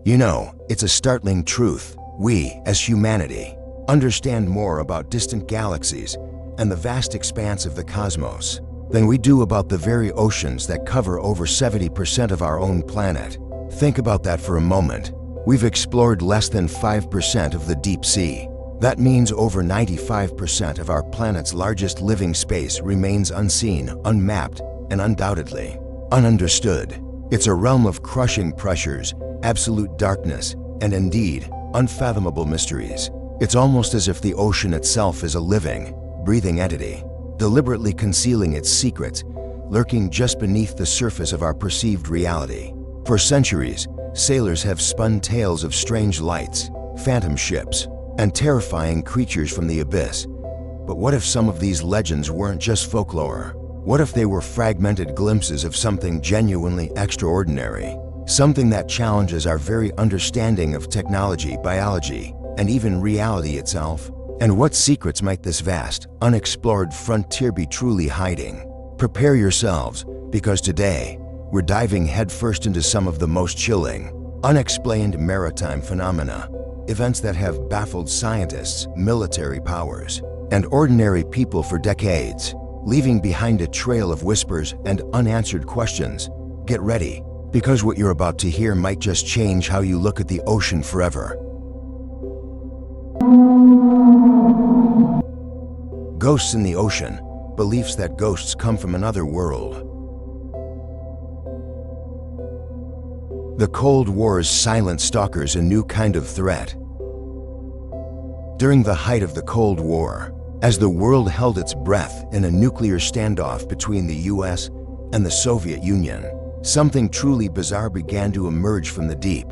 You know, it's a startling truth. We, as humanity, understand more about distant galaxies and the vast expanse of the cosmos than we do about the very oceans that cover over 70% of our own planet. Think about that for a moment. We've explored less than 5% of the deep sea. That means over 95% of our planet's largest living space remains unseen, unmapped, and undoubtedly ununderstood. It's a realm of crushing pressures, absolute darkness, and indeed, unfathomable mysteries. It's almost as if the ocean itself is a living, breathing entity, deliberately concealing its secrets, lurking just beneath the surface of our perceived reality. For centuries, sailors have spun tales of strange lights, phantom ships, and terrifying creatures from the abyss. But what if some of these legends weren't just folklore? What if they were fragmented glimpses of something genuinely extraordinary? Something that challenges our very understanding of technology, biology, and even reality itself? And what secrets might this vast, unexplored frontier be truly hiding? Prepare yourselves, because today, we're diving headfirst into some of the most chilling, unexplained maritime phenomena, events that have baffled scientists, military powers, and ordinary people for decades, leaving behind a trail of whispers and unanswered questions. Get ready, because what you're about to hear might just change how you look at the ocean forever. Ghosts in the ocean, beliefs that ghosts come from another world. The Cold War's silent stalkers, a new kind of threat. During the height of the Cold War, as the world held its breath in a nuclear standoff between the US and the Soviet Union, something truly bizarre began to emerge from the deep.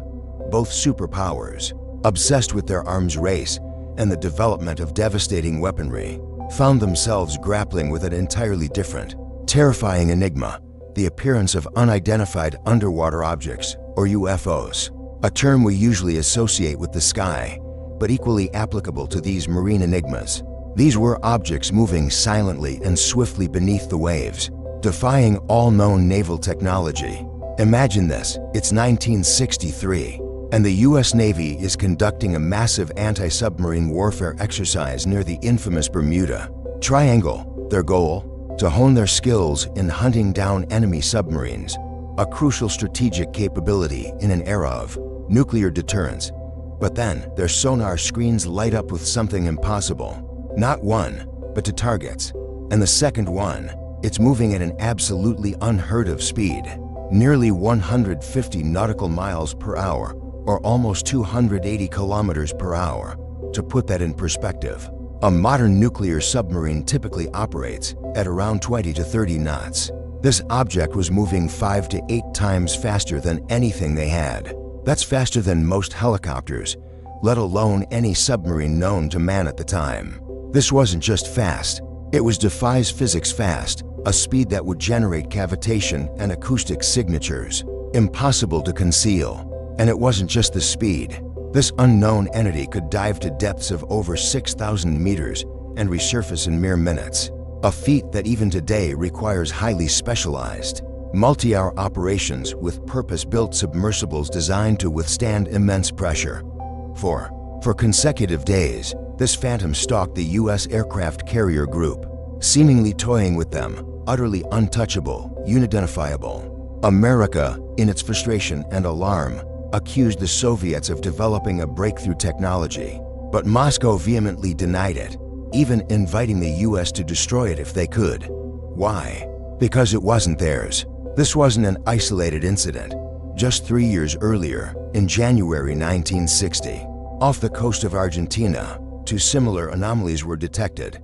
Both superpowers, obsessed with their arms race and the development of devastating weaponry, found themselves grappling with an entirely different, terrifying enigma: the appearance of unidentified underwater objects, or UFOs, a term we usually associate with the sky, but equally applicable to these marine enigmas. These were objects moving silently and swiftly beneath the waves, defying all known naval technology. Imagine this: it's 1963, and the US Navy is conducting a massive anti-submarine warfare exercise near the infamous Bermuda Triangle. Their goal? To hone their skills in hunting down enemy submarines, a crucial strategic capability in an era of nuclear deterrence. But then, their sonar screens light up with something impossible. Not one, but two targets. And the second one, it's moving at an absolutely unheard of speed, nearly 150 nautical miles per hour, or almost 280 kilometers per hour. To put that in perspective, a modern nuclear submarine typically operates at around 20 to 30 knots. This object was moving 5 to 8 times faster than anything they had. That's faster than most helicopters, let alone any submarine known to man at the time. This wasn't just fast, it was defies physics fast, a speed that would generate cavitation and acoustic signatures, impossible to conceal. And it wasn't just the speed. This unknown entity could dive to depths of over 6,000 meters and resurface in mere minutes, a feat that even today requires highly specialized, multi-hour operations with purpose-built submersibles designed to withstand immense pressure. For consecutive days, this phantom stalked the US aircraft carrier group, seemingly toying with them, utterly untouchable, unidentifiable. America, in its frustration and alarm, accused the Soviets of developing a breakthrough technology, but Moscow vehemently denied it, even inviting the US to destroy it if they could. Why? Because it wasn't theirs. This wasn't an isolated incident. Just 3 years earlier, in January 1960, off the coast of Argentina, 2 similar anomalies were detected.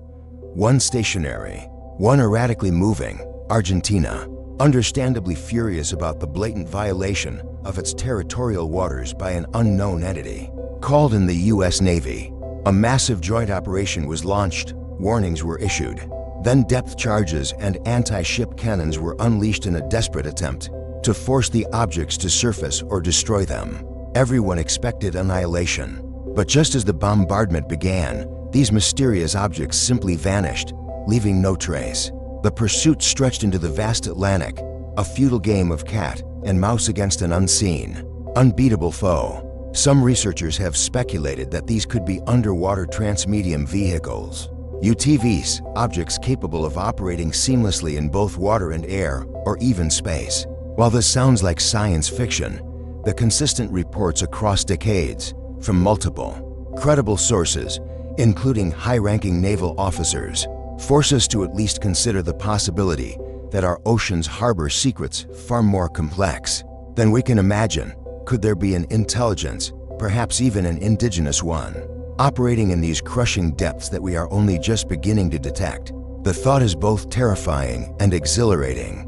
One stationary, one erratically moving. Argentina, understandably furious about the blatant violation of its territorial waters by an unknown entity, called in the US Navy. A massive joint operation was launched, warnings were issued. Then depth charges and anti-ship cannons were unleashed in a desperate attempt to force the objects to surface or destroy them. Everyone expected annihilation. But just as the bombardment began, these mysterious objects simply vanished, leaving no trace. The pursuit stretched into the vast Atlantic, a futile game of cat and mouse against an unseen, unbeatable foe. Some researchers have speculated that these could be underwater transmedium vehicles, UTVs, objects capable of operating seamlessly in both water and air, or even space. While this sounds like science fiction, the consistent reports across decades from multiple, credible sources, including high-ranking naval officers, force us to at least consider the possibility that our oceans harbor secrets far more complex than we can imagine. Could there be an intelligence, perhaps even an indigenous one, operating in these crushing depths that we are only just beginning to detect? The thought is both terrifying and exhilarating.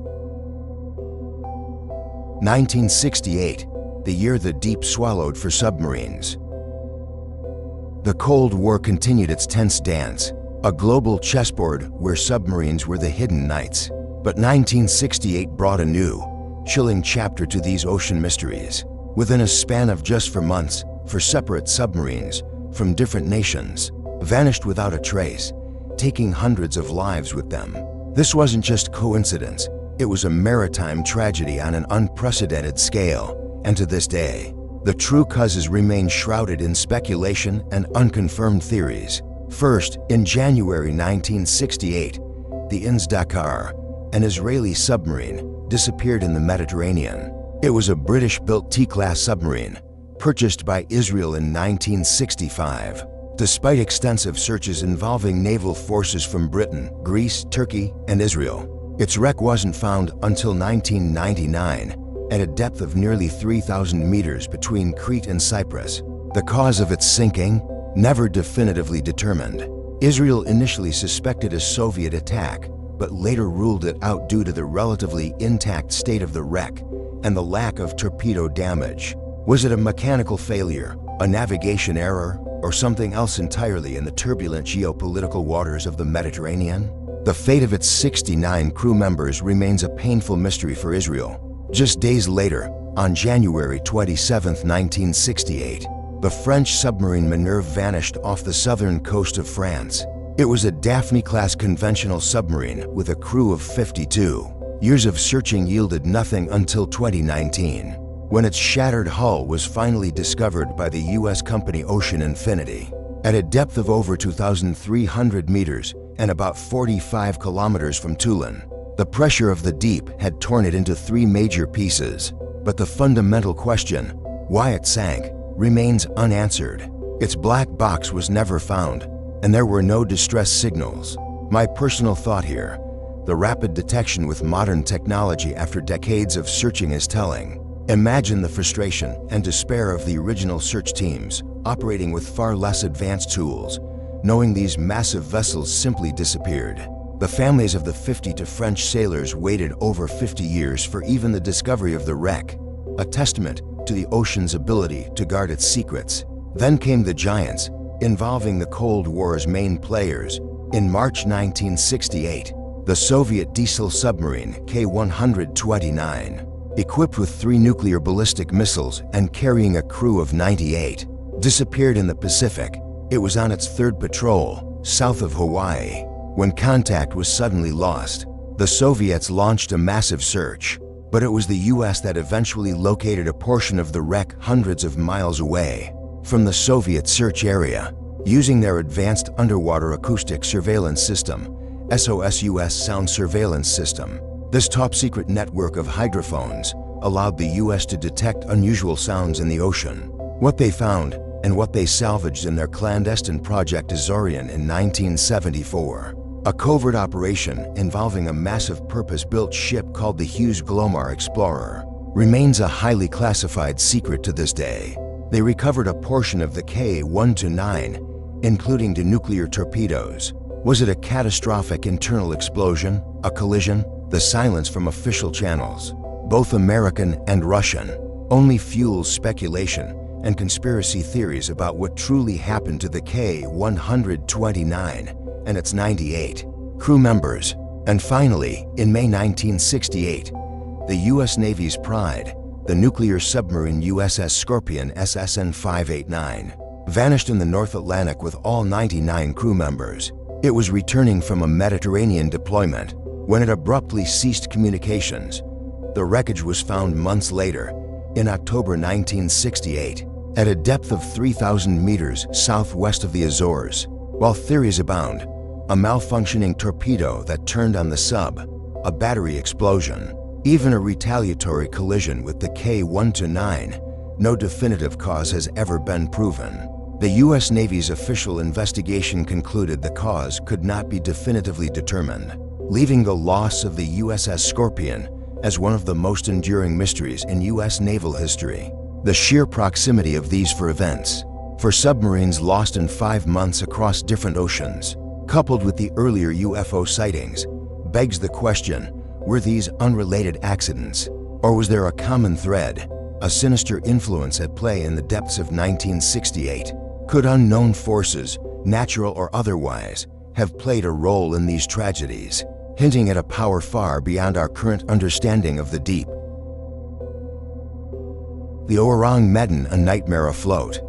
1968, the year the deep swallowed for submarines. The Cold War continued its tense dance, a global chessboard where submarines were the hidden knights. But 1968 brought a new, chilling chapter to these ocean mysteries. Within a span of just 4 months, 4 separate submarines from different nations vanished without a trace, taking hundreds of lives with them. This wasn't just coincidence, it was a maritime tragedy on an unprecedented scale, and to this day, the true causes remain shrouded in speculation and unconfirmed theories. First, in January 1968, the INS Dakar, an Israeli submarine, disappeared in the Mediterranean. It was a British-built T-class submarine, purchased by Israel in 1965. Despite extensive searches involving naval forces from Britain, Greece, Turkey, and Israel, its wreck wasn't found until 1999, at a depth of nearly 3,000 meters between Crete and Cyprus. The cause of its sinking, never definitively determined. Israel initially suspected a Soviet attack, but later ruled it out due to the relatively intact state of the wreck and the lack of torpedo damage. Was it a mechanical failure, a navigation error, or something else entirely in the turbulent geopolitical waters of the Mediterranean? The fate of its 69 crew members remains a painful mystery for Israel. Just days later, on January 27, 1968, the French submarine Minerve vanished off the southern coast of France. It was a Daphne-class conventional submarine with a crew of 52. Years of searching yielded nothing until 2019, when its shattered hull was finally discovered by the U.S. company Ocean Infinity. At a depth of over 2,300 meters and about 45 kilometers from Toulon, the pressure of the deep had torn it into 3 major pieces. But the fundamental question, why it sank, remains unanswered. Its black box was never found, and there were no distress signals. My personal thought here, the rapid detection with modern technology after decades of searching is telling. Imagine the frustration and despair of the original search teams, operating with far less advanced tools, knowing these massive vessels simply disappeared. The families of the 52 French sailors waited over 50 years for even the discovery of the wreck, a testament to the ocean's ability to guard its secrets. Then came the giants, involving the Cold War's main players. In March 1968, the Soviet diesel submarine K-129, equipped with 3 nuclear ballistic missiles and carrying a crew of 98, disappeared in the Pacific. It was on its 3rd patrol, south of Hawaii, when contact was suddenly lost. The Soviets launched a massive search, but it was the US that eventually located a portion of the wreck hundreds of miles away from the Soviet search area. Using their advanced underwater acoustic surveillance system, SOSUS sound surveillance system, this top-secret network of hydrophones allowed the US to detect unusual sounds in the ocean. What they found and what they salvaged in their clandestine Project Azorian in 1974, a covert operation involving a massive purpose-built ship called the Hughes Glomar Explorer, remains a highly classified secret to this day. They recovered a portion of the K-129, including the nuclear torpedoes. Was it a catastrophic internal explosion, a collision? The silence from official channels, both American and Russian, only fuels speculation and conspiracy theories about what truly happened to the K-129 and its 98 crew members. And finally, in May 1968, the U.S. Navy's pride, the nuclear submarine USS Scorpion SSN 589, vanished in the North Atlantic with all 99 crew members. It was returning from a Mediterranean deployment when it abruptly ceased communications. The wreckage was found months later, in October 1968, at a depth of 3,000 meters southwest of the Azores. While theories abound, a malfunctioning torpedo that turned on the sub, a battery explosion, even a retaliatory collision with the K-129, no definitive cause has ever been proven. The U.S. Navy's official investigation concluded the cause could not be definitively determined, leaving the loss of the USS Scorpion as one of the most enduring mysteries in U.S. naval history. The sheer proximity of these four events, for submarines lost in 5 months across different oceans, coupled with the earlier UFO sightings, begs the question, were these unrelated accidents? Or was there a common thread, a sinister influence at play in the depths of 1968? Could unknown forces, natural or otherwise, have played a role in these tragedies, hinting at a power far beyond our current understanding of the deep? The Orang Medan, a nightmare afloat.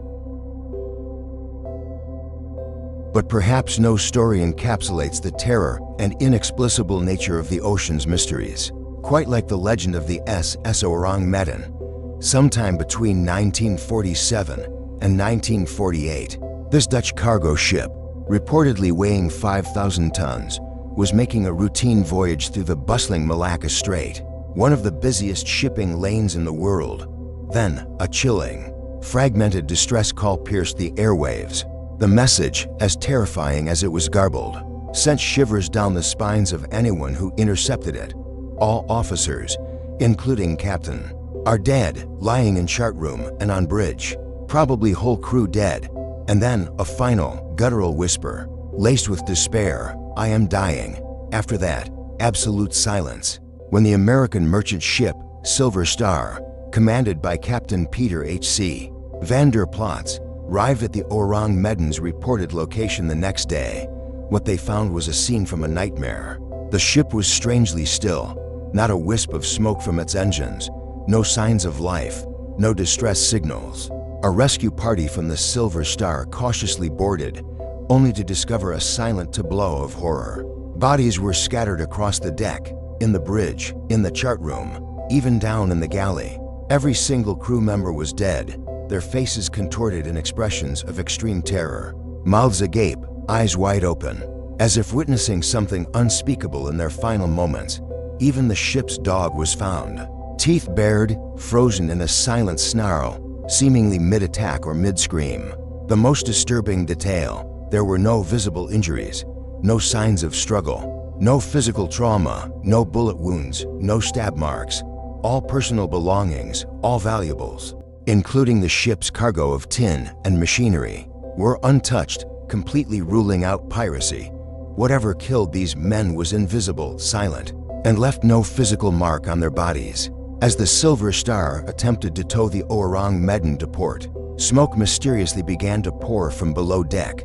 But perhaps no story encapsulates the terror and inexplicable nature of the ocean's mysteries. Quite like the legend of the SS Orang Medan, sometime between 1947 and 1948, this Dutch cargo ship, reportedly weighing 5,000 tons, was making a routine voyage through the bustling Malacca Strait, one of the busiest shipping lanes in the world. Then, a chilling, fragmented distress call pierced the airwaves. The message, as terrifying as it was garbled, sent shivers down the spines of anyone who intercepted it. All officers, including captain, are dead, lying in chart room and on bridge. Probably whole crew dead. And then a final, guttural whisper, laced with despair, "I am dying." After that, absolute silence. When the American merchant ship, Silver Star, commanded by Captain Peter H.C. van der Plots, arrived at the Orang Medan's reported location the next day, what they found was a scene from a nightmare. The ship was strangely still, not a wisp of smoke from its engines, no signs of life, no distress signals. A rescue party from the Silver Star cautiously boarded, only to discover a silent tableau of horror. Bodies were scattered across the deck, in the bridge, in the chart room, even down in the galley. Every single crew member was dead, their faces contorted in expressions of extreme terror, mouths agape, eyes wide open, as if witnessing something unspeakable in their final moments. Even the ship's dog was found, teeth bared, frozen in a silent snarl, seemingly mid-attack or mid-scream. The most disturbing detail, there were no visible injuries, no signs of struggle, no physical trauma, no bullet wounds, no stab marks. All personal belongings, all valuables, including the ship's cargo of tin and machinery, were untouched, completely ruling out piracy. Whatever killed these men was invisible, silent, and left no physical mark on their bodies. As the Silver Star attempted to tow the Orang Medan to port, smoke mysteriously began to pour from below deck.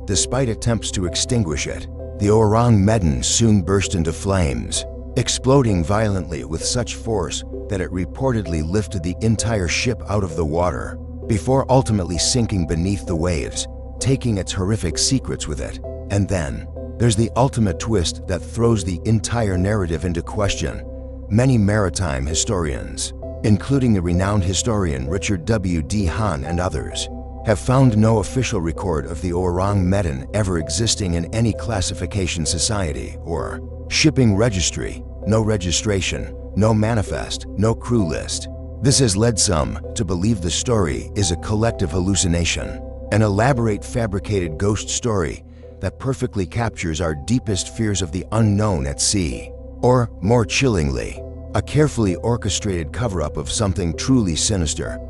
Despite attempts to extinguish it, the Orang Medan soon burst into flames, exploding violently with such force that it reportedly lifted the entire ship out of the water, before ultimately sinking beneath the waves, taking its horrific secrets with it. And then, there's the ultimate twist that throws the entire narrative into question. Many maritime historians, including the renowned historian Richard W. D. Hahn and others, have found no official record of the Orang Medan ever existing in any classification society or shipping registry, no registration, no manifest, no crew list. This has led some to believe the story is a collective hallucination, an elaborate fabricated ghost story that perfectly captures our deepest fears of the unknown at sea. Or, more chillingly, a carefully orchestrated cover-up of something truly sinister,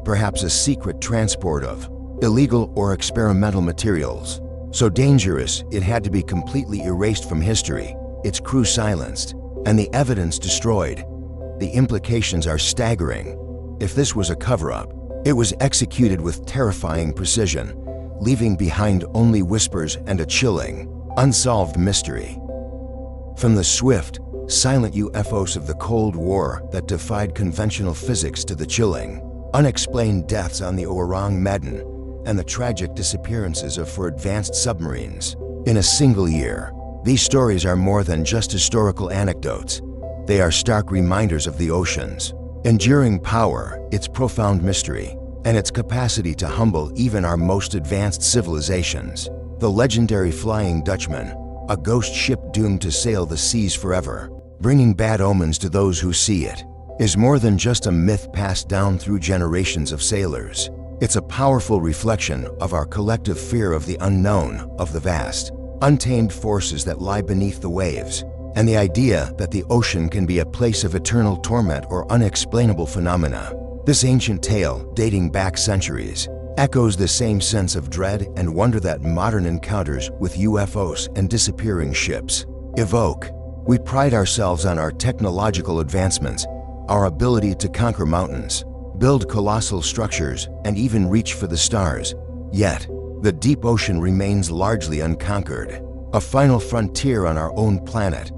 perhaps a secret transport of illegal or experimental materials, so dangerous it had to be completely erased from history, its crew silenced, and the evidence destroyed. The implications are staggering. If this was a cover-up, it was executed with terrifying precision, leaving behind only whispers and a chilling, unsolved mystery. From the swift, silent UFOs of the Cold War that defied conventional physics to the chilling, unexplained deaths on the Orang Medan and the tragic disappearances of four advanced submarines in a single year, these stories are more than just historical anecdotes. They are stark reminders of the oceans, Enduring power, its profound mystery, and its capacity to humble even our most advanced civilizations. The legendary Flying Dutchman, a ghost ship doomed to sail the seas forever, bringing bad omens to those who see it, is more than just a myth passed down through generations of sailors. It's a powerful reflection of our collective fear of the unknown, of the vast, untamed forces that lie beneath the waves, and the idea that the ocean can be a place of eternal torment or unexplainable phenomena. This ancient tale, dating back centuries, echoes the same sense of dread and wonder that modern encounters with UFOs and disappearing ships evoke. We pride ourselves on our technological advancements, our ability to conquer mountains, build colossal structures, and even reach for the stars. Yet, the deep ocean remains largely unconquered, a final frontier on our own planet.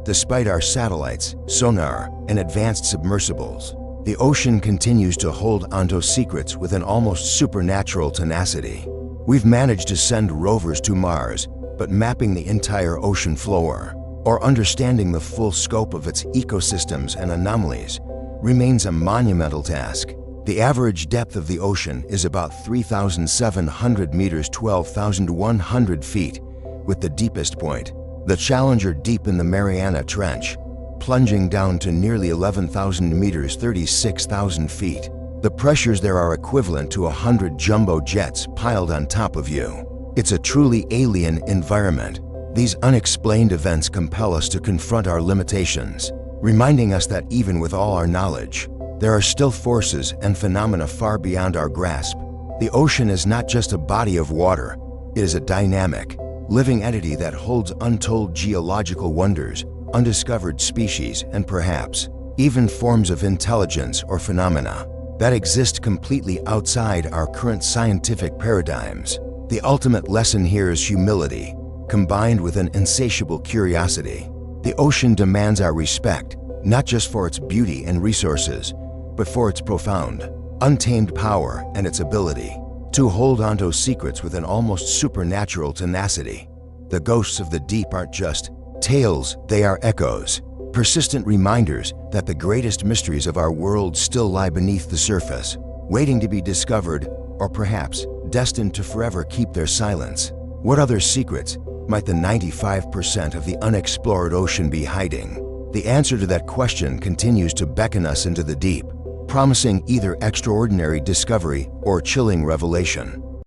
Despite our satellites, sonar, and advanced submersibles, the ocean continues to hold onto secrets with an almost supernatural tenacity. We've managed to send rovers to Mars, but mapping the entire ocean floor, or understanding the full scope of its ecosystems and anomalies, remains a monumental task. The average depth of the ocean is about 3,700 meters, 12,100 feet, with the deepest point, the Challenger Deep in the Mariana Trench, plunging down to nearly 11,000 meters, 36,000 feet. The pressures there are equivalent to 100 jumbo jets piled on top of you. It's a truly alien environment. These unexplained events compel us to confront our limitations, reminding us that even with all our knowledge, there are still forces and phenomena far beyond our grasp. The ocean is not just a body of water, it is a dynamic, living entity that holds untold geological wonders, undiscovered species, and perhaps even forms of intelligence or phenomena that exist completely outside our current scientific paradigms. The ultimate lesson here is humility, combined with an insatiable curiosity. The ocean demands our respect, not just for its beauty and resources, but for its profound, untamed power and its ability to hold onto secrets with an almost supernatural tenacity. The ghosts of the deep aren't just tales, they are echoes, persistent reminders that the greatest mysteries of our world still lie beneath the surface, waiting to be discovered, or perhaps destined to forever keep their silence. What other secrets might the 95% of the unexplored ocean be hiding? The answer to that question continues to beckon us into the deep, promising either extraordinary discovery or chilling revelation.